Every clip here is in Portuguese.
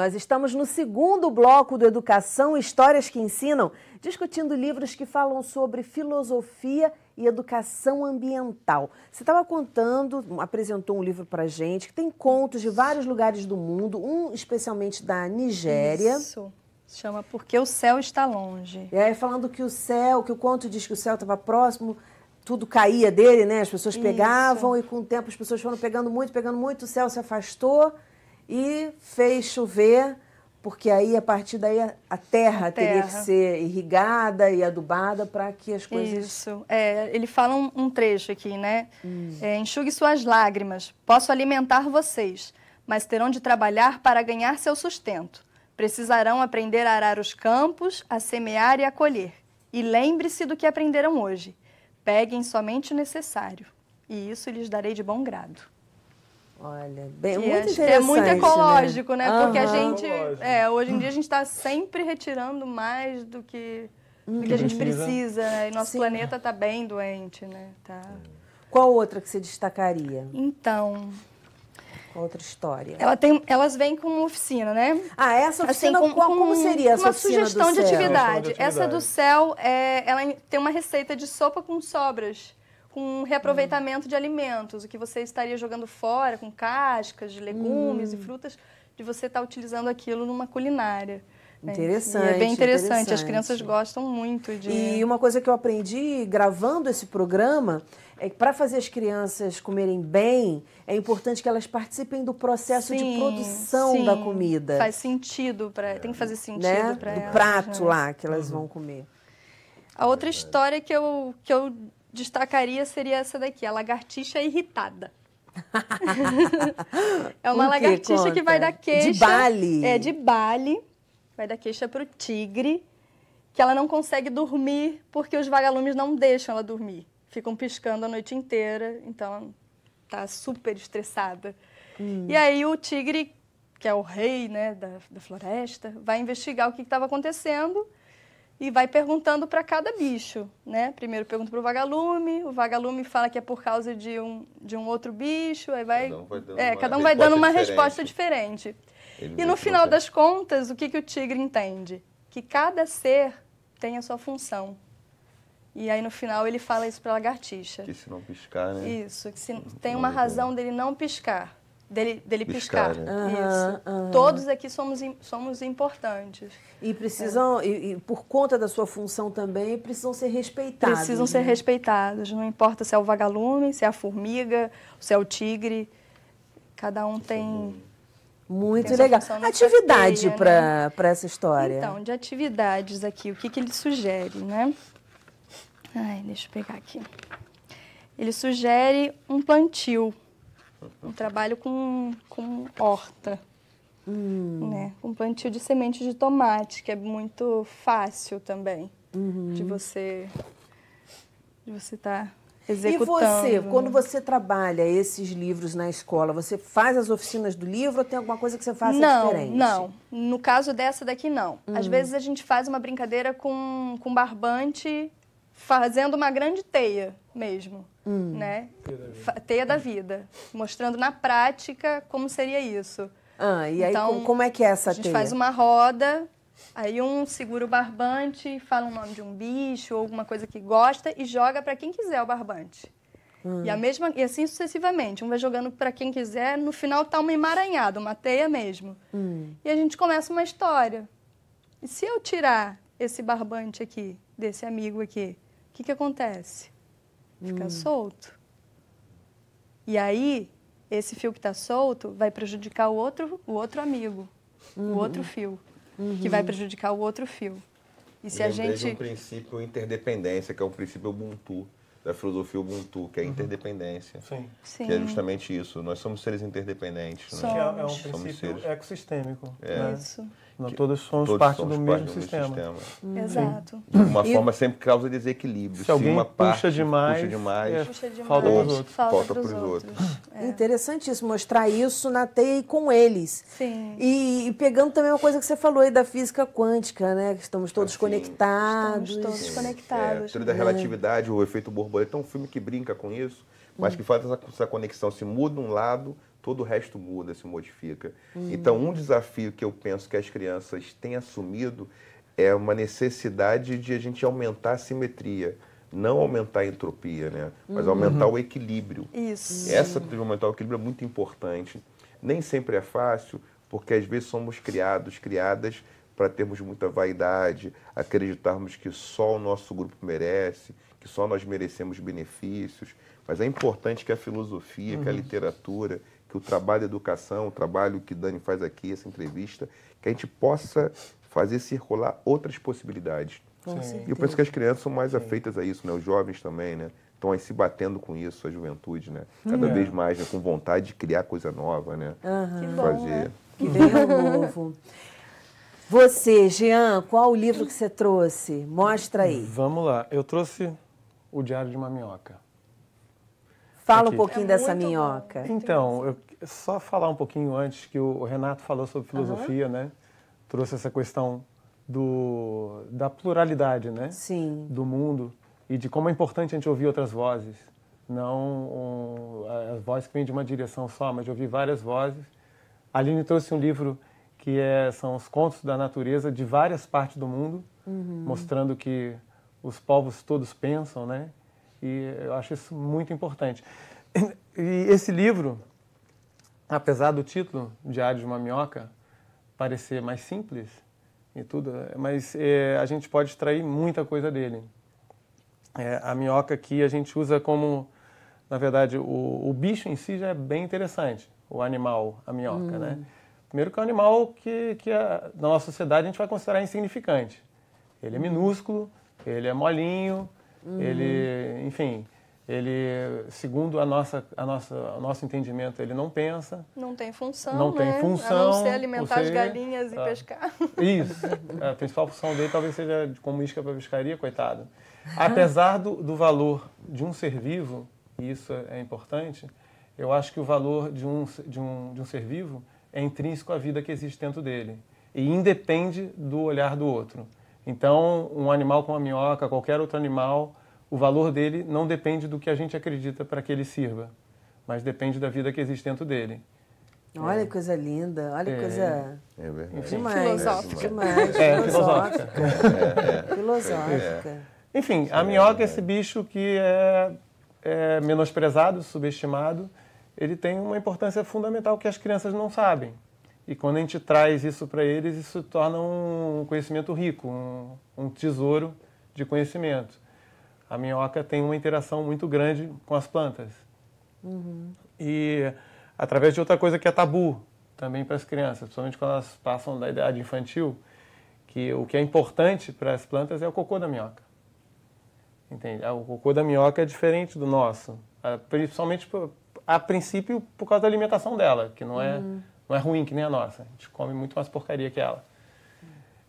Nós estamos no segundo bloco do Educação, Histórias que Ensinam, discutindo livros que falam sobre filosofia e educação ambiental. Você estava contando, apresentou um livro para a gente, que tem contos de vários lugares do mundo, um especialmente da Nigéria. Isso, chama Porque o Céu Está Longe. E aí falando que o conto diz que o céu estava próximo, tudo caía dele, né? As pessoas pegavam e com o tempo as pessoas foram pegando muito, o céu se afastou e fez chover, porque aí a partir daí a terra teria que ser irrigada e adubada para que as coisas... Isso, ele fala um trecho aqui, né? Enxugue suas lágrimas, posso alimentar vocês, mas terão de trabalhar para ganhar seu sustento. Precisarão aprender a arar os campos, a semear e a colher. E lembre-se do que aprenderam hoje. Peguem somente o necessário, e isso lhes darei de bom grado. Olha, muito interessante. É muito ecológico, né? Porque a gente, hoje em dia a gente está sempre retirando mais do que a gente precisa, né? E nosso planeta está bem doente, né? Tá. Qual outra que você destacaria? Então... Qual outra história? Elas vêm com uma oficina, né? Ah, essa oficina, assim, como seria essa oficina do céu? Uma sugestão de atividade. Essa do céu, ela tem uma receita de sopa com sobras, com reaproveitamento de alimentos, o que você estaria jogando fora, com cascas de legumes e frutas, de você estar utilizando aquilo numa culinária. Interessante. É bem interessante, as crianças gostam muito de... E uma coisa que eu aprendi gravando esse programa é que para fazer as crianças comerem bem, é importante que elas participem do processo de produção da comida. Faz sentido, tem que fazer sentido para elas. Do prato lá que elas vão comer. A outra história que eu destacaria seria essa daqui, a lagartixa irritada. É uma lagartixa que vai dar queixa... De Bali. De Bali. Vai dar queixa para o tigre, que ela não consegue dormir porque os vagalumes não deixam ela dormir. Ficam piscando a noite inteira, então ela está super estressada. E aí o tigre, que é o rei, né, da floresta, vai investigar o que estava acontecendo e vai perguntando para cada bicho, né? Primeiro pergunta para o vagalume fala que é por causa de um outro bicho, aí cada um vai dando uma resposta diferente. E no final das contas, o que o tigre entende? Que cada ser tem a sua função. E aí, no final, ele fala isso para a lagartixa. Que se não piscar, né? Isso, que tem uma razão dele não piscar, dele piscar. Né? Isso. Todos aqui somos importantes. E precisam, e por conta da sua função também, precisam ser respeitados. Precisam ser respeitados. Não importa se é o vagalume, se é a formiga, se é o tigre. Cada um tem... Muito legal. Atividade para essa história. Então, de atividades aqui, o que ele sugere, né? Deixa eu pegar aqui. Ele sugere um plantio, um trabalho com horta, né? Um plantio de sementes de tomate, que é muito fácil também de você estar executando. E você, quando você trabalha esses livros na escola, você faz as oficinas do livro ou tem alguma coisa que você faça diferente? Não. No caso dessa daqui, não. Às vezes a gente faz uma brincadeira com barbante, fazendo uma grande teia mesmo, né? Teia da vida, mostrando na prática como seria isso. E aí, então, como é que é essa teia? A gente faz uma roda, aí um segura o barbante, fala o nome de um bicho ou alguma coisa que gosta e joga para quem quiser o barbante. E assim sucessivamente, um vai jogando para quem quiser, no final tá uma emaranhada, uma teia mesmo. E a gente começa uma história. E se eu tirar esse barbante aqui, desse amigo aqui, o que acontece? Fica solto. E aí, esse fio que está solto vai prejudicar o outro amigo, o outro fio, que vai prejudicar o outro fio. E se a gente... um princípio interdependência, que é o princípio Ubuntu, da filosofia Ubuntu, que é a interdependência. Sim. Que é justamente isso. Nós somos seres interdependentes. Né? É um princípio ecossistêmico. Né? Isso. Todos somos parte do mesmo sistema. Exato. De uma forma sempre causa desequilíbrio. Se alguém puxa demais, falta para os outros. Falta para os outros. Interessantíssimo mostrar isso na teia e com eles. Sim. E pegando também uma coisa que você falou aí da física quântica, né? Que estamos todos conectados. Estamos todos conectados. A teoria da relatividade, o efeito borboleta, é um filme que brinca com isso, mas que faz essa conexão. Se muda um lado, todo o resto muda, se modifica. Então, um desafio que eu penso que as crianças têm assumido é uma necessidade de a gente aumentar a simetria. Não aumentar a entropia, né? Mas aumentar o equilíbrio. Isso. Essa de aumentar o equilíbrio é muito importante. Nem sempre é fácil, porque às vezes somos criadas para termos muita vaidade, acreditarmos que só o nosso grupo merece, que só nós merecemos benefícios. Mas é importante que a filosofia, que a literatura, que o trabalho da educação, o trabalho que Dani faz aqui, essa entrevista, que a gente possa fazer circular outras possibilidades. E eu penso que as crianças são mais afeitas a isso, né? Os jovens também, né? Estão aí se batendo com isso, a juventude, né? Cada vez mais, né? Com vontade de criar coisa nova, né? Que bom, né? Que venha o novo. Você, Jean, qual o livro que você trouxe? Mostra aí. Vamos lá. Eu trouxe O Diário de uma Minhoca. Fala Aqui. um pouquinho dessa minhoca. Então, eu só falar um pouquinho antes, que o Renato falou sobre filosofia, né? Trouxe essa questão da pluralidade, né? Sim. Do mundo e de como é importante a gente ouvir outras vozes. Não as vozes que vêm de uma direção só, mas de ouvir várias vozes. A Aline trouxe um livro que são os contos da natureza de várias partes do mundo, mostrando que os povos todos pensam, né? E eu acho isso muito importante. E esse livro, apesar do título, Diário de uma Minhoca, parecer mais simples e tudo, mas a gente pode extrair muita coisa dele. A minhoca aqui a gente usa como, na verdade, o bicho em si já é bem interessante, o animal, a minhoca, né? Primeiro que é um animal que na nossa sociedade a gente vai considerar insignificante. Ele é minúsculo, ele é molinho, ele, enfim, ele, segundo o nosso entendimento, ele não pensa. Não tem função, não tem função, a não ser alimentar as galinhas e pescar. Isso. A principal função dele talvez seja como isca para pescaria, coitado. Apesar do valor de um ser vivo, e isso é importante, eu acho que o valor de um ser vivo é intrínseco à vida que existe dentro dele e independe do olhar do outro. Então, um animal como a minhoca, qualquer outro animal, o valor dele não depende do que a gente acredita para que ele sirva, mas depende da vida que existe dentro dele. Olha que coisa linda, olha que coisa... É verdade. Filosófica. Filosófica. Filosófica. Enfim, a minhoca é esse bicho que é menosprezado, subestimado. Ele tem uma importância fundamental que as crianças não sabem. E quando a gente traz isso para eles, isso torna um conhecimento rico, um tesouro de conhecimento. A minhoca tem uma interação muito grande com as plantas. E através de outra coisa que é tabu também para as crianças, principalmente quando elas passam da idade infantil, que o que é importante para as plantas é o cocô da minhoca. Entende? O cocô da minhoca é diferente do nosso, principalmente a princípio por causa da alimentação dela, que não é ruim que nem a nossa. A gente come muito mais porcaria que ela.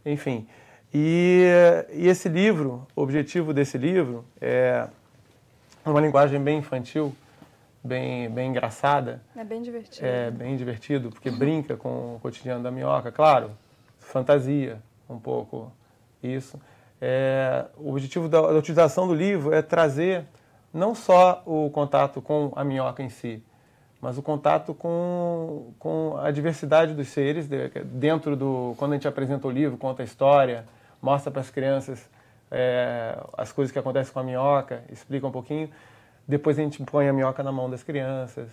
Enfim, e esse livro, o objetivo desse livro é uma linguagem bem infantil, bem engraçada. É bem divertido. É bem divertido, porque brinca com o cotidiano da minhoca, claro, fantasia um pouco isso. O objetivo da utilização do livro é trazer não só o contato com a minhoca em si, mas o contato com a diversidade dos seres, dentro quando a gente apresenta o livro, conta a história, mostra para as crianças as coisas que acontecem com a minhoca, explica um pouquinho, depois a gente põe a minhoca na mão das crianças.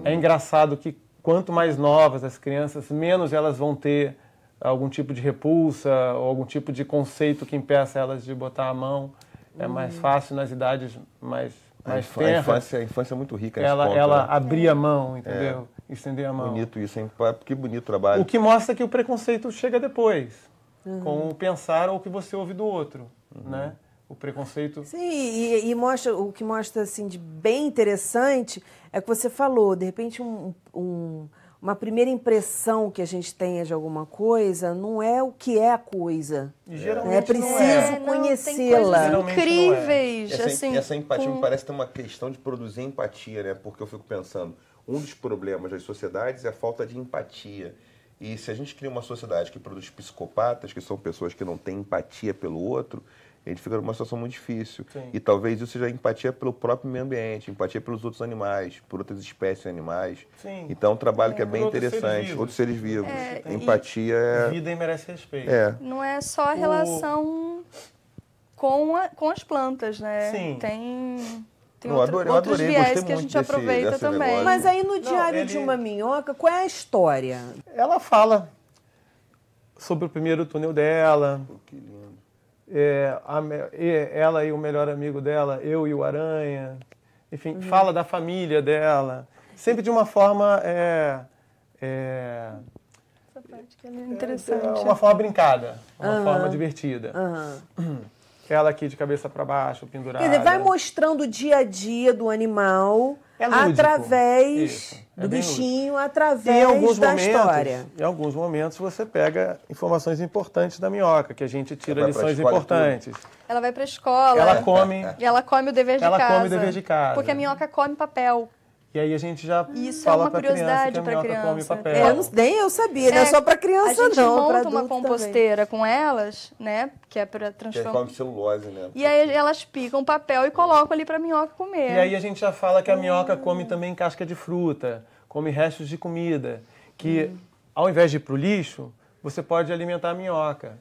É engraçado que quanto mais novas as crianças, menos elas vão ter algum tipo de repulsa ou algum tipo de conceito que impeça elas de botar a mão. É mais fácil nas idades mais tenras. A infância é muito rica. Ela abrir a mão, entendeu? Estender a mão. Bonito isso, hein? Que bonito trabalho. O que mostra que o preconceito chega depois, com o pensar ou o que você ouve do outro, né? O preconceito... Sim, e mostra, o que mostra assim, de bem interessante é que você falou, de repente uma primeira impressão que a gente tenha de alguma coisa não é o que é a coisa. Geralmente é preciso conhecê-la. Tem coisas incríveis. Essa empatia me parece ter uma questão de produzir empatia, né? Porque eu fico pensando, um dos problemas das sociedades é a falta de empatia. E se a gente cria uma sociedade que produz psicopatas, que são pessoas que não têm empatia pelo outro, a gente fica numa situação muito difícil. Sim. E talvez isso seja empatia pelo próprio meio ambiente, empatia pelos outros animais, por outras espécies de animais. Sim. Então é um trabalho que é bem Por outros seres interessante. vivos. Outros seres vivos. É, Empatia é... Vida e merece respeito. É. Não é só a relação com as plantas, né? Sim. Tem Eu outros adorei, viés gostei que a muito gente aproveita desse também. negócio. Mas aí no Diário ele- de uma Minhoca, qual é a história? Ela fala sobre o primeiro túnel dela, Que lindo. ela e o melhor amigo dela, eu e o Aranha. Enfim, fala da família dela. Sempre de uma forma... Essa parte que é interessante. uma forma brincada, uma forma divertida. Ela aqui de cabeça para baixo, pendurada. Quer dizer, vai mostrando o dia a dia do animal É lúdico. através Isso, é do bem bichinho, Em através alguns da momentos, história. em alguns momentos você pega informações importantes da minhoca, que a gente tira Vai pra lições escola importantes. Ela vai pra escola. Ela come, E ela come o dever de Ela casa. come o dever de casa. Porque a minhoca come papel. e aí a gente já Isso é fala uma pra criança curiosidade que a pra minhoca criança. come papel. É, nem eu sabia, não é só para criança A gente não, pra monta uma adulto composteira com elas, né? Que é pra Que é transformar. come celulose, né? E aí elas picam papel e colocam ali pra minhoca comer. E aí a gente já fala que a minhoca come também casca de fruta, come restos de comida, que ao invés de ir para o lixo, você pode alimentar a minhoca.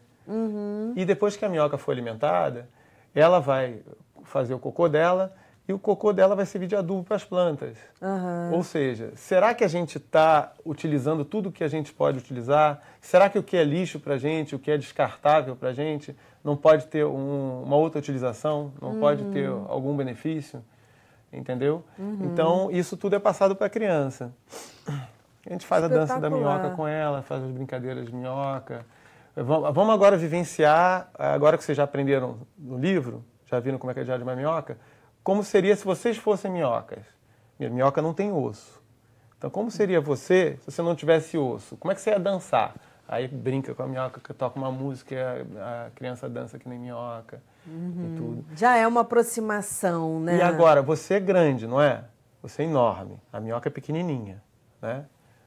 E depois que a minhoca for alimentada, ela vai fazer o cocô dela e o cocô dela vai servir de adubo para as plantas. Ou seja, será que a gente está utilizando tudo que a gente pode utilizar? Será que o que é lixo para a gente, o que é descartável para a gente, não pode ter uma outra utilização? Não pode ter algum benefício? Entendeu? Então, isso tudo é passado para a criança. A gente faz a dança da minhoca com ela, faz as brincadeiras de minhoca. Vamos agora vivenciar, agora que vocês já aprenderam no livro, já viram como é que é Diário de uma Minhoca, como seria se vocês fossem minhocas. Minhoca não tem osso. Então, como seria você se você não tivesse osso? Como é que você ia dançar? Aí brinca com a minhoca, que toca uma música, a criança dança que nem minhoca e tudo. Já é uma aproximação, né? E agora, você é grande, não é? Você é enorme. A minhoca é pequenininha, né?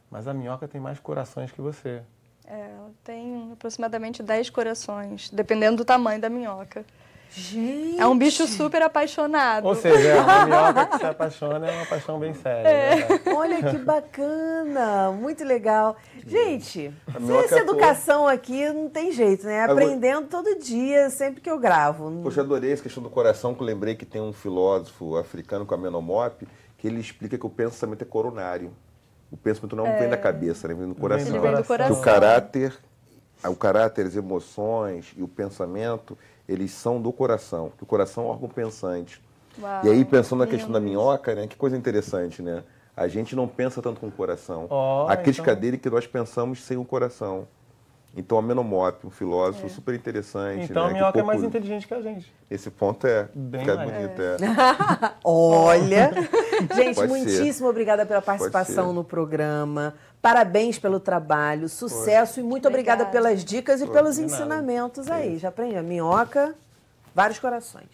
Mas a minhoca tem mais corações que você. Ela tem aproximadamente 10 corações, dependendo do tamanho da minhoca. Gente! É um bicho super apaixonado. Ou seja, a minhoca que se apaixona é uma paixão bem séria. Né? Olha que bacana, muito legal. Gente, minhoca essa é educação aqui não tem jeito, né? Aprendendo todo dia, sempre que eu gravo. Poxa, eu adorei essa questão do coração, que eu lembrei que tem um filósofo africano, com a Menomop, que ele explica que o pensamento é coronário. O pensamento não vem da cabeça, né? Vem do coração. Ele vem do coração. Que o caráter, as emoções e o pensamento, eles são do coração. Que o coração é um órgão pensante. Uau, E aí, pensando na questão da lindo. minhoca, né? Que coisa interessante, né? A gente não pensa tanto com o coração. Oh, a crítica então- dele é que nós pensamos sem o coração. Então, a Menomop, um filósofo super interessante. Então né? a minhoca que é mais pouco- inteligente que a gente. Esse ponto é Bem fica mais. bonito, Olha! Gente, Pode muitíssimo obrigada pela participação ser. no programa. Parabéns pelo trabalho, sucesso e muito obrigada Obrigada. pelas dicas e pelos de nada. ensinamentos aí. Já aprendi a minhoca, vários corações.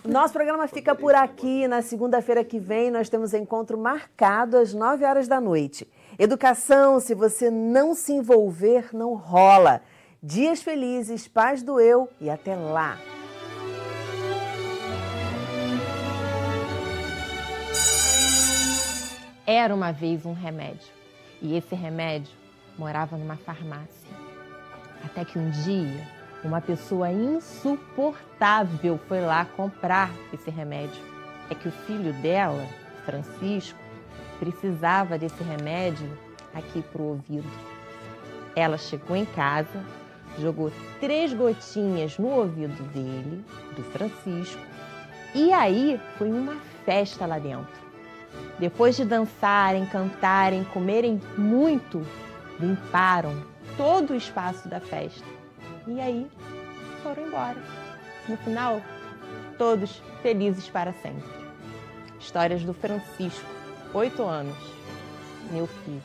O nosso programa fica por aqui. Na segunda-feira que vem, nós temos encontro marcado às 9 horas da noite. Educação, se você não se envolver, não rola. Dias felizes, paz do eu e até lá. Era uma vez um remédio, e esse remédio morava numa farmácia. Até que um dia, uma pessoa insuportável foi lá comprar esse remédio. É que o filho dela, Francisco, precisava desse remédio aqui pro ouvido. Ela chegou em casa, jogou 3 gotinhas no ouvido dele, do Francisco, e aí foi uma festa lá dentro. Depois de dançarem, cantarem, comerem muito, limparam todo o espaço da festa. E aí foram embora. No final, todos felizes para sempre. Histórias do Francisco, 8 anos, meu filho.